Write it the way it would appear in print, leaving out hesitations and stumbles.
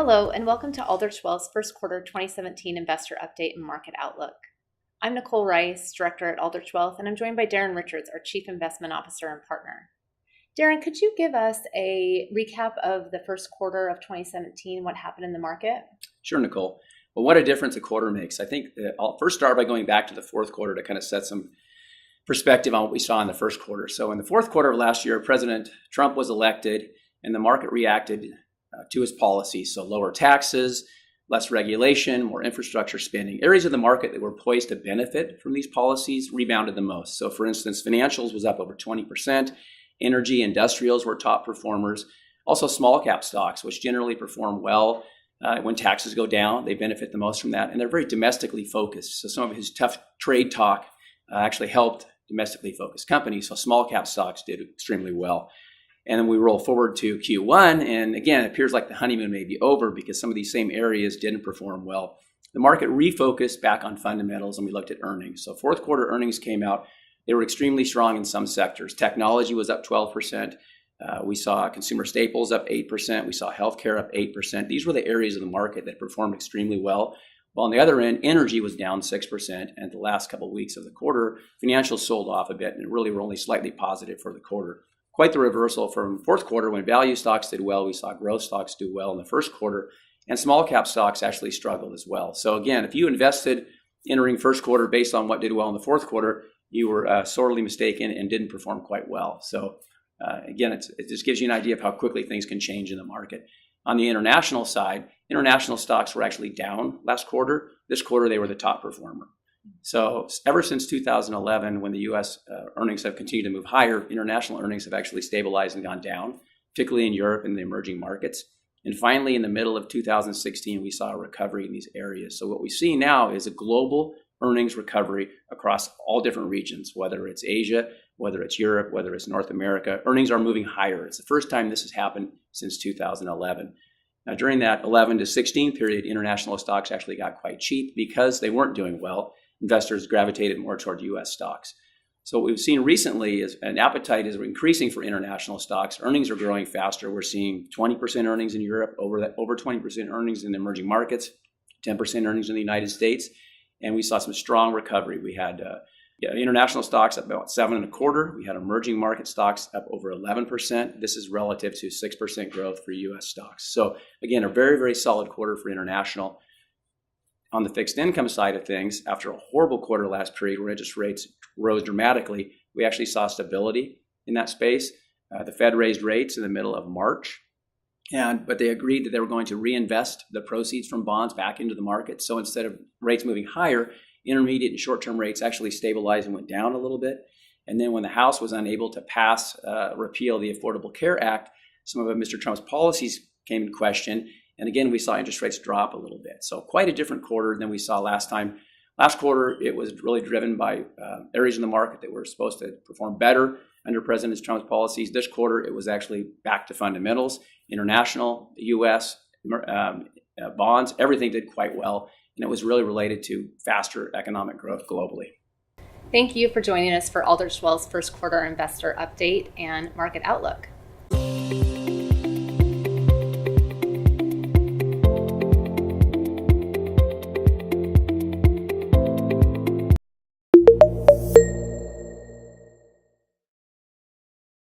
Hello, and welcome to Aldrich Wealth's first quarter 2017 investor update and market outlook. I'm Nicole Rice, director at Aldrich Wealth, and I'm joined by Darren Richards, our chief investment officer and partner. Darren, could you give us a recap of the first quarter of 2017, what happened in the market? Sure, Nicole. Well, what a difference a quarter makes. I think I'll first start by going back to the fourth quarter to kind of set some perspective on what we saw in the first quarter. So in the fourth quarter of last year, President Trump was elected, and the market reacted to his policies. So lower taxes, less regulation, more infrastructure spending. Areas of the market that were poised to benefit from these policies rebounded the most. So for instance, financials was up over 20%. Energy, industrials were top performers. Also small cap stocks, which generally perform well when taxes go down. They benefit the most from that. And they're very domestically focused. So some of his tough trade talk actually helped domestically focused companies. So small cap stocks did extremely well. And then we roll forward to Q1, and again, it appears like the honeymoon may be over because some of these same areas didn't perform well. The market refocused back on fundamentals, and we looked at earnings. So fourth quarter earnings came out. They were extremely strong in some sectors. Technology was up 12%. We saw consumer staples up 8%. We saw healthcare up 8%. These were the areas of the market that performed extremely well. While on the other end, energy was down 6%. And the last couple of weeks of the quarter, financials sold off a bit, and really were only slightly positive for the quarter. Quite the reversal from fourth quarter when value stocks did well. We saw growth stocks do well in the first quarter, and small cap stocks actually struggled as well. So again, if you invested entering first quarter based on what did well in the fourth quarter, you were sorely mistaken and didn't perform quite well. So again, it just gives you an idea of how quickly things can change in the market. On the international side, international stocks were actually down last quarter. This quarter, they were the top performer. So ever since 2011, when the U.S. Earnings have continued to move higher, international earnings have actually stabilized and gone down, particularly in Europe and the emerging markets. And finally, in the middle of 2016, we saw a recovery in these areas. So what we see now is a global earnings recovery across all different regions, whether it's Asia, whether it's Europe, whether it's North America. Earnings are moving higher. It's the first time this has happened since 2011. Now, during that 11 to 16 period, international stocks actually got quite cheap because they weren't doing well. Investors gravitated more toward U.S. stocks. So what we've seen recently is an appetite is increasing for international stocks. Earnings are growing faster. We're seeing 20% earnings in Europe, over 20% earnings in the emerging markets, 10% earnings in the United States. And we saw some strong recovery. We had international stocks up about 7.25%. We had emerging market stocks up over 11%. This is relative to 6% growth for U.S. stocks. So again, a very, very solid quarter for international. On the fixed income side of things, after a horrible quarter last period where interest rates rose dramatically, we actually saw stability in that space. The Fed raised rates in the middle of March, but they agreed that they were going to reinvest the proceeds from bonds back into the market. So instead of rates moving higher, intermediate and short-term rates actually stabilized and went down a little bit. And then when the House was unable to repeal the Affordable Care Act, some of Mr. Trump's policies came in question. And again, we saw interest rates drop a little bit. So quite a different quarter than we saw last time. Last quarter, it was really driven by areas in the market that were supposed to perform better under President Trump's policies. This quarter, it was actually back to fundamentals. International, the U.S., bonds, everything did quite well. And it was really related to faster economic growth globally. Thank you for joining us for Aldrich Wealth's first quarter investor update and market outlook.